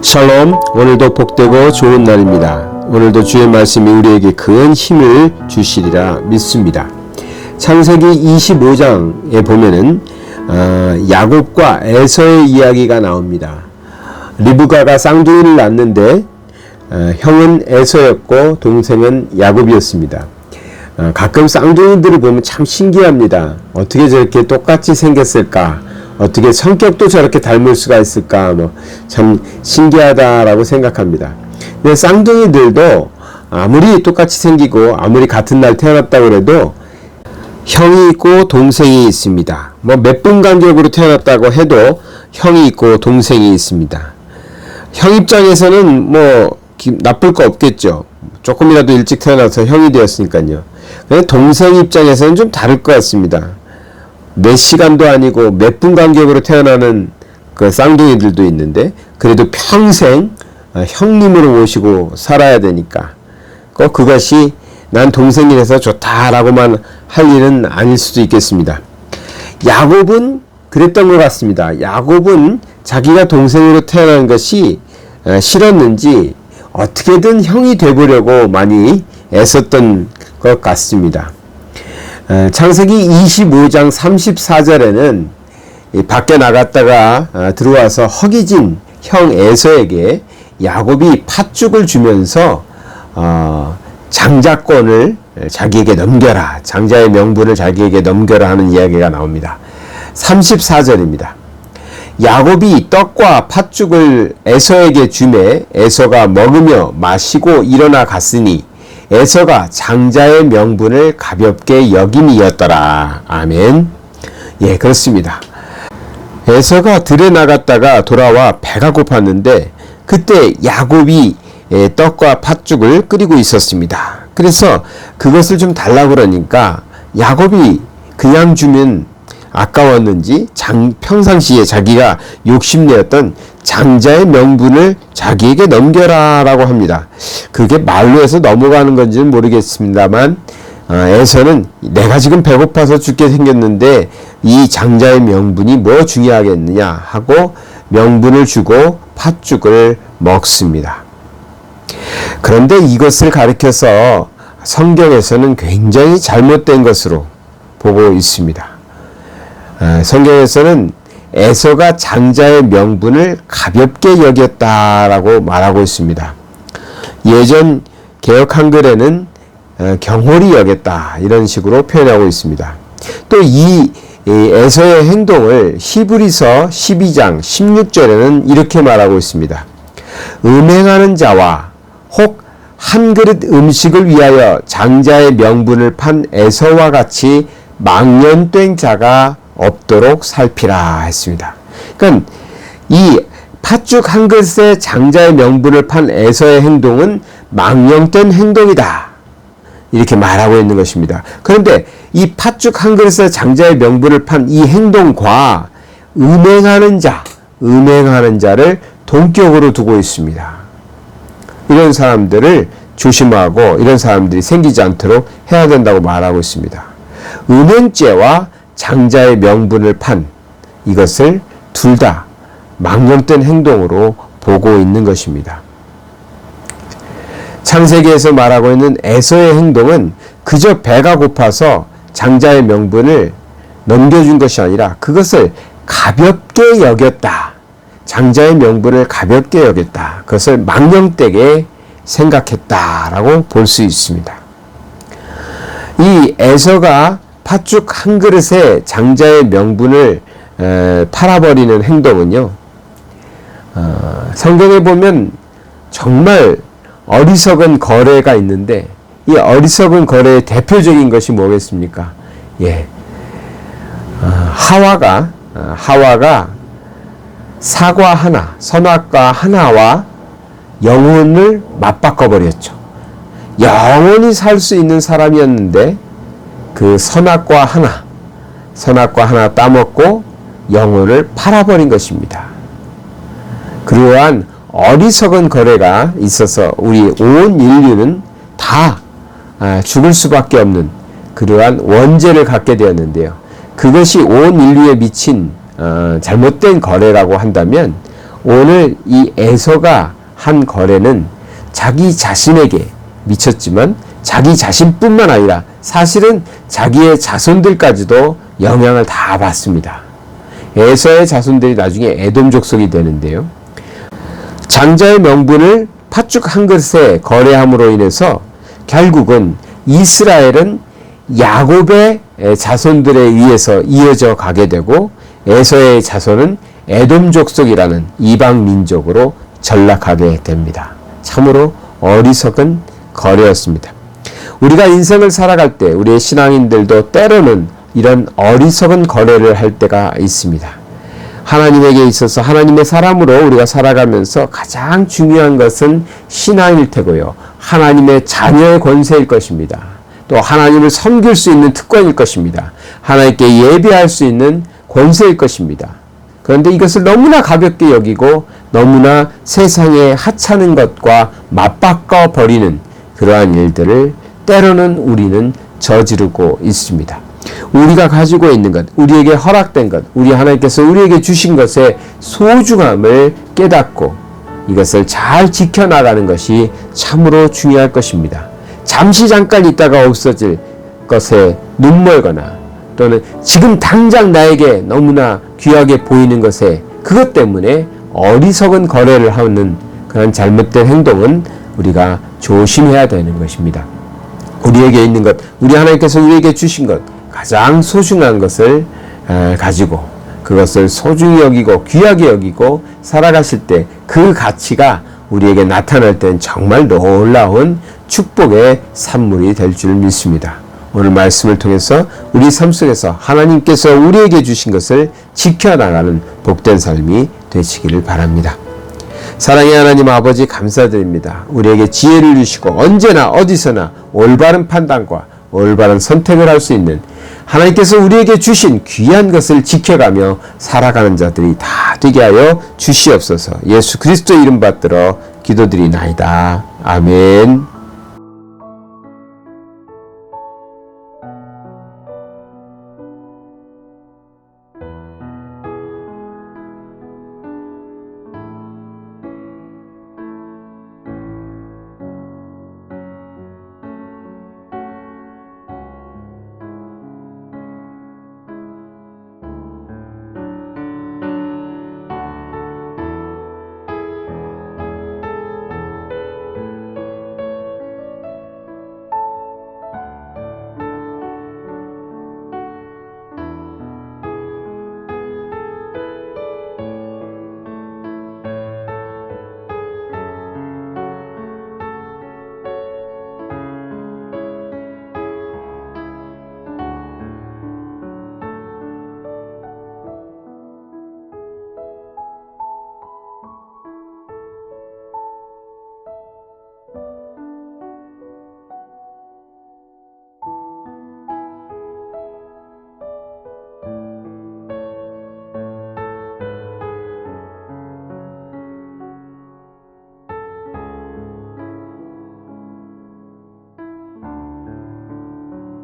샬롬, 오늘도 복되고 좋은 날입니다. 오늘도 주의 말씀이 우리에게 큰 힘을 주시리라 믿습니다. 창세기 25장에 보면은 야곱과 에서의 이야기가 나옵니다. 리브가가 쌍둥이를 낳는데 형은 에서였고 동생은 야곱이었습니다. 가끔 쌍둥이들을 보면 참 신기합니다. 어떻게 저렇게 똑같이 생겼을까? 어떻게 성격도 저렇게 닮을 수가 있을까? 참 신기하다라고 생각합니다. 근데 쌍둥이들도 아무리 똑같이 생기고 아무리 같은 날 태어났다고 해도 형이 있고 동생이 있습니다. 몇 분 간격으로 태어났다고 해도 형이 있고 동생이 있습니다. 형 입장에서는 나쁠 거 없겠죠. 조금이라도 일찍 태어나서 형이 되었으니까요. 근데 동생 입장에서는 좀 다를 것 같습니다. 몇 시간도 아니고 몇 분 간격으로 태어나는 그 쌍둥이들도 있는데 그래도 평생 형님으로 모시고 살아야 되니까 꼭 그것이 난 동생이라서 좋다라고만 할 일은 아닐 수도 있겠습니다. 야곱은 그랬던 것 같습니다. 야곱은 자기가 동생으로 태어난 것이 싫었는지 어떻게든 형이 되보려고 많이 애썼던 것 같습니다. 창세기 25장 34절에는 밖에 나갔다가 들어와서 허기진 형 에서에게 야곱이 팥죽을 주면서 장자권을 자기에게 넘겨라, 장자의 명분을 자기에게 넘겨라 하는 이야기가 나옵니다. 34절입니다. 야곱이 떡과 팥죽을 에서에게 주매 에서가 먹으며 마시고 일어나 갔으니 에서가 장자의 명분을 가볍게 여김이었더라. 아멘. 예, 그렇습니다. 에서가 들에 나갔다가 돌아와 배가 고팠는데 그때 야곱이 떡과 팥죽을 끓이고 있었습니다. 그래서 그것을 좀 달라고 그러니까 야곱이 그냥 주면 아까웠는지 평상시에 자기가 욕심내었던 장자의 명분을 자기에게 넘겨라 라고 합니다. 그게 말로 해서 넘어가는 건지는 모르겠습니다만 에서는 내가 지금 배고파서 죽게 생겼는데 이 장자의 명분이 뭐 중요하겠느냐 하고 명분을 주고 팥죽을 먹습니다. 그런데 이것을 가리켜서 성경에서는 굉장히 잘못된 것으로 보고 있습니다. 성경에서는 에서가 장자의 명분을 가볍게 여겼다라고 말하고 있습니다. 예전 개역 한글에는 경홀히 여겼다 이런 식으로 표현하고 있습니다. 또 이 에서의 행동을 히브리서 12장 16절에는 이렇게 말하고 있습니다. 음행하는 자와 혹 한 그릇 음식을 위하여 장자의 명분을 판 에서와 같이 망령된 자가 없도록 살피라 했습니다. 그러니까 이 팥죽 한 그릇에 장자의 명분을 판 에서의 행동은 망령된 행동이다. 이렇게 말하고 있는 것입니다. 그런데 이 팥죽 한 그릇에 장자의 명분을 판 이 행동과 음행하는 자를 동격으로 두고 있습니다. 이런 사람들을 조심하고 이런 사람들이 생기지 않도록 해야 된다고 말하고 있습니다. 음행죄와 장자의 명분을 판 이것을 둘 다 망령된 행동으로 보고 있는 것입니다. 창세기에서 말하고 있는 에서의 행동은 그저 배가 고파서 장자의 명분을 넘겨준 것이 아니라 그것을 가볍게 여겼다. 장자의 명분을 가볍게 여겼다. 그것을 망령되게 생각했다라고 볼 수 있습니다. 이 에서가 팥죽 한 그릇에 장자의 명분을 팔아버리는 행동은요, 성경에 보면 정말 어리석은 거래가 있는데 이 어리석은 거래의 대표적인 것이 뭐겠습니까? 하와가 사과 하나, 선악과 하나와 영혼을 맞바꿔 버렸죠. 영원히 살 수 있는 사람이었는데 그 선악과 하나 따먹고 영혼을 팔아버린 것입니다. 그러한 어리석은 거래가 있어서 우리 온 인류는 다 죽을 수밖에 없는 그러한 원죄를 갖게 되었는데요. 그것이 온 인류에 미친 잘못된 거래라고 한다면 오늘 이 에서가 한 거래는 자기 자신에게 미쳤지만 자기 자신뿐만 아니라 사실은 자기의 자손들까지도 영향을 다 받습니다. 에서의 자손들이 나중에 에돔 족속이 되는데요. 장자의 명분을 팥죽 한 그릇에 거래함으로 인해서 결국은 이스라엘은 야곱의 자손들에 의해서 이어져 가게 되고 에서의 자손은 에돔 족속이라는 이방 민족으로 전락하게 됩니다. 참으로 어리석은 거래였습니다. 우리가 인생을 살아갈 때 우리의 신앙인들도 때로는 이런 어리석은 거래를 할 때가 있습니다. 하나님에게 있어서 하나님의 사람으로 우리가 살아가면서 가장 중요한 것은 신앙일 테고요. 하나님의 자녀의 권세일 것입니다. 또 하나님을 섬길 수 있는 특권일 것입니다. 하나님께 예배할 수 있는 권세일 것입니다. 그런데 이것을 너무나 가볍게 여기고 너무나 세상에 하찮은 것과 맞바꿔 버리는 그러한 일들을 때로는 우리는 저지르고 있습니다. 우리가 가지고 있는 것, 우리에게 허락된 것, 우리 하나님께서 우리에게 주신 것의 소중함을 깨닫고 이것을 잘 지켜나가는 것이 참으로 중요할 것입니다. 잠시 잠깐 있다가 없어질 것에 눈멀거나 또는 지금 당장 나에게 너무나 귀하게 보이는 것에 그것 때문에 어리석은 거래를 하는 그런 잘못된 행동은 우리가 조심해야 되는 것입니다. 우리에게 있는 것, 우리 하나님께서 우리에게 주신 것, 가장 소중한 것을 가지고 그것을 소중히 여기고 귀하게 여기고 살아가실 때 그 가치가 우리에게 나타날 땐 정말 놀라운 축복의 산물이 될 줄 믿습니다. 오늘 말씀을 통해서 우리 삶 속에서 하나님께서 우리에게 주신 것을 지켜나가는 복된 삶이 되시기를 바랍니다. 사랑의 하나님 아버지 감사드립니다. 우리에게 지혜를 주시고 언제나 어디서나 올바른 판단과 올바른 선택을 할 수 있는 하나님께서 우리에게 주신 귀한 것을 지켜가며 살아가는 자들이 다 되게 하여 주시옵소서. 예수 그리스도 이름 받들어 기도드리나이다. 아멘.